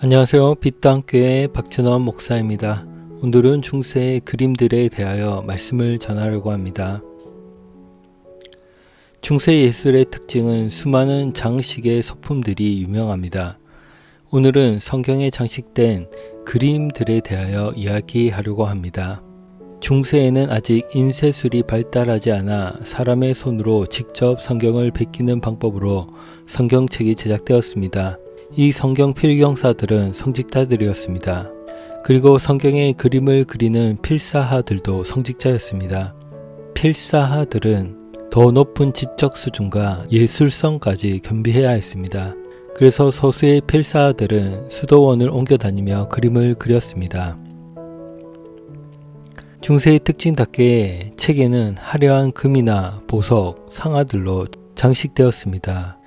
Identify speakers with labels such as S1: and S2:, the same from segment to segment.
S1: 안녕하세요. 빛담교회 박진원 목사입니다. 오늘은 중세의 그림들에 대하여 말씀을 전하려고 합니다. 중세 예술의 특징은 수많은 장식의 소품들이 유명합니다. 오늘은 성경에 장식된 그림들에 대하여 이야기하려고 합니다. 중세에는 아직 인쇄술이 발달하지 않아 사람의 손으로 직접 성경을 베끼는 방법으로 성경책이 제작되었습니다. 이 성경 필경사들은 성직자들이었습니다. 그리고 성경의 그림을 그리는 필사하들도 성직자였습니다. 필사하들은 더 높은 지적 수준과 예술성까지 겸비해야 했습니다. 그래서 소수의 필사하들은 수도원을 옮겨 다니며 그림을 그렸습니다. 중세의 특징답게 책에는 화려한 금이나 보석, 상아들로 장식되었습니다.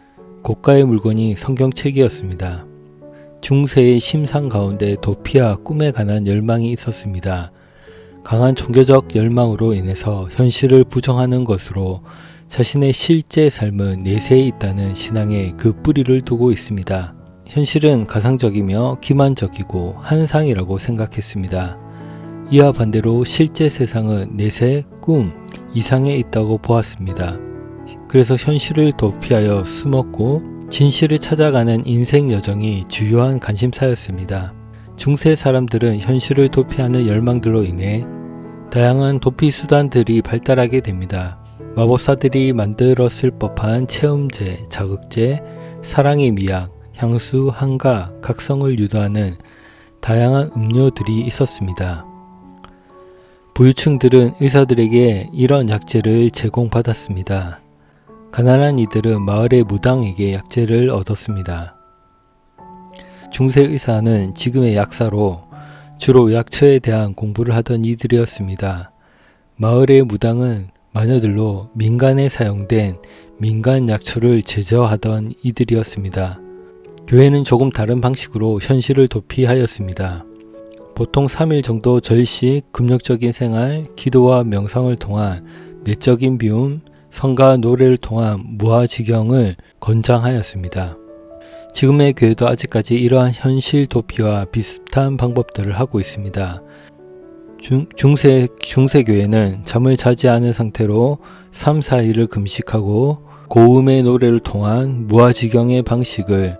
S1: 고가의 물건이 성경책이었습니다. 중세의 심상 가운데 도피와 꿈에 관한 열망이 있었습니다. 강한 종교적 열망으로 인해서 현실을 부정하는 것으로 자신의 실제 삶은 내세에 있다는 신앙에 그 뿌리를 두고 있습니다. 현실은 가상적이며 기만적이고 환상이라고 생각했습니다. 이와 반대로 실제 세상은 내세, 꿈, 이상에 있다고 보았습니다. 그래서 현실을 도피하여 숨었고 진실을 찾아가는 인생 여정이 주요한 관심사였습니다. 중세 사람들은 현실을 도피하는 열망들로 인해 다양한 도피 수단들이 발달하게 됩니다. 마법사들이 만들었을 법한 체험제, 자극제, 사랑의 미학, 향수, 한가, 각성을 유도하는 다양한 음료들이 있었습니다. 부유층들은 의사들에게 이런 약재를 제공받았습니다. 가난한 이들은 마을의 무당에게 약재를 얻었습니다. 중세 의사는 지금의 약사로 주로 약초에 대한 공부를 하던 이들이었습니다. 마을의 무당은 마녀들로 민간에 사용된 민간 약초를 제조하던 이들이었습니다. 교회는 조금 다른 방식으로 현실을 도피하였습니다. 보통 3일 정도 절식, 금욕적인 생활, 기도와 명상을 통한 내적인 비움, 성가 노래를 통한 무아지경을 권장하였습니다. 지금의 교회도 아직까지 이러한 현실 도피와 비슷한 방법들을 하고 있습니다. 중세 교회는 잠을 자지 않은 상태로 3, 4일을 금식하고 고음의 노래를 통한 무아지경의 방식을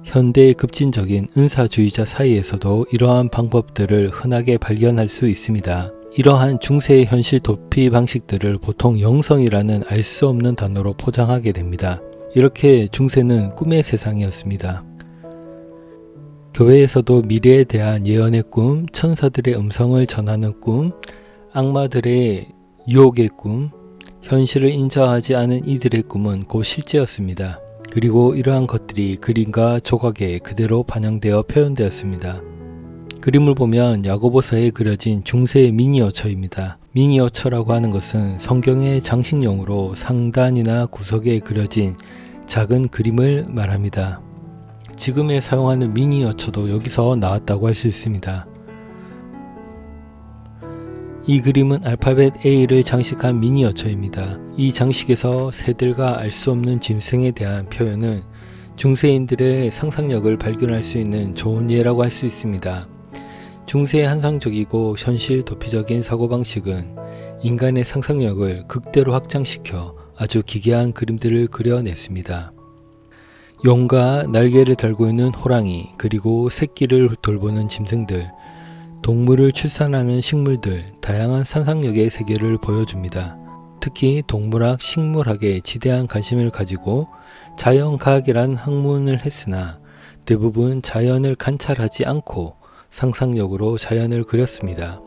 S1: 현대의 급진적인 은사주의자 사이에서도 이러한 방법들을 흔하게 발견할 수 있습니다. 이러한 중세의 현실 도피 방식들을 보통 영성이라는 알 수 없는 단어로 포장하게 됩니다. 이렇게 중세는 꿈의 세상이었습니다. 교회에서도 미래에 대한 예언의 꿈, 천사들의 음성을 전하는 꿈, 악마들의 유혹의 꿈, 현실을 인정하지 않은 이들의 꿈은 곧 실제였습니다. 그리고 이러한 것들이 그림과 조각에 그대로 반영되어 표현되었습니다. 그림을 보면 야고보서에 그려진 중세의 미니어처입니다. 미니어처라고 하는 것은 성경의 장식용으로 상단이나 구석에 그려진 작은 그림을 말합니다. 지금에 사용하는 미니어처도 여기서 나왔다고 할 수 있습니다. 이 그림은 알파벳 A를 장식한 미니어처입니다. 이 장식에서 새들과 알 수 없는 짐승에 대한 표현은 중세인들의 상상력을 발견할 수 있는 좋은 예라고 할 수 있습니다. 중세의 환상적이고 현실 도피적인 사고방식은 인간의 상상력을 극대로 확장시켜 아주 기괴한 그림들을 그려냈습니다. 용과 날개를 달고 있는 호랑이, 그리고 새끼를 돌보는 짐승들, 동물을 출산하는 식물들, 다양한 상상력의 세계를 보여줍니다. 특히 동물학, 식물학에 지대한 관심을 가지고 자연과학이란 학문을 했으나 대부분 자연을 관찰하지 않고 상상력으로 자연을 그렸습니다.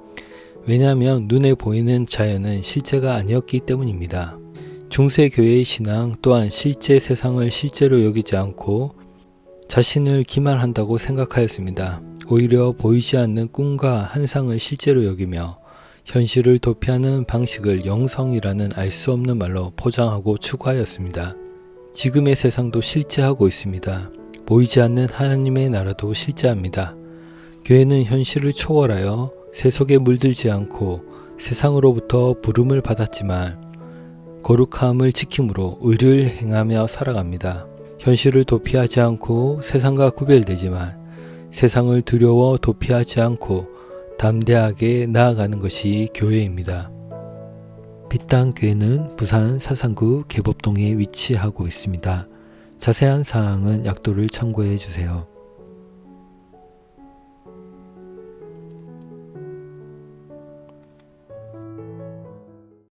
S1: 왜냐하면 눈에 보이는 자연은 실제가 아니었기 때문입니다. 중세 교회의 신앙 또한 실제 세상을 실제로 여기지 않고 자신을 기만한다고 생각하였습니다. 오히려 보이지 않는 꿈과 환상을 실제로 여기며 현실을 도피하는 방식을 영성이라는 알 수 없는 말로 포장하고 추구하였습니다. 지금의 세상도 실제하고 있습니다. 보이지 않는 하나님의 나라도 실제합니다. 교회는 현실을 초월하여 세속에 물들지 않고 세상으로부터 부름을 받았지만 거룩함을 지킴으로 의를 행하며 살아갑니다. 현실을 도피하지 않고 세상과 구별되지만 세상을 두려워 도피하지 않고 담대하게 나아가는 것이 교회입니다. 빛당교회는 부산 사상구 계법동에 위치하고 있습니다. 자세한 사항은 약도를 참고해 주세요.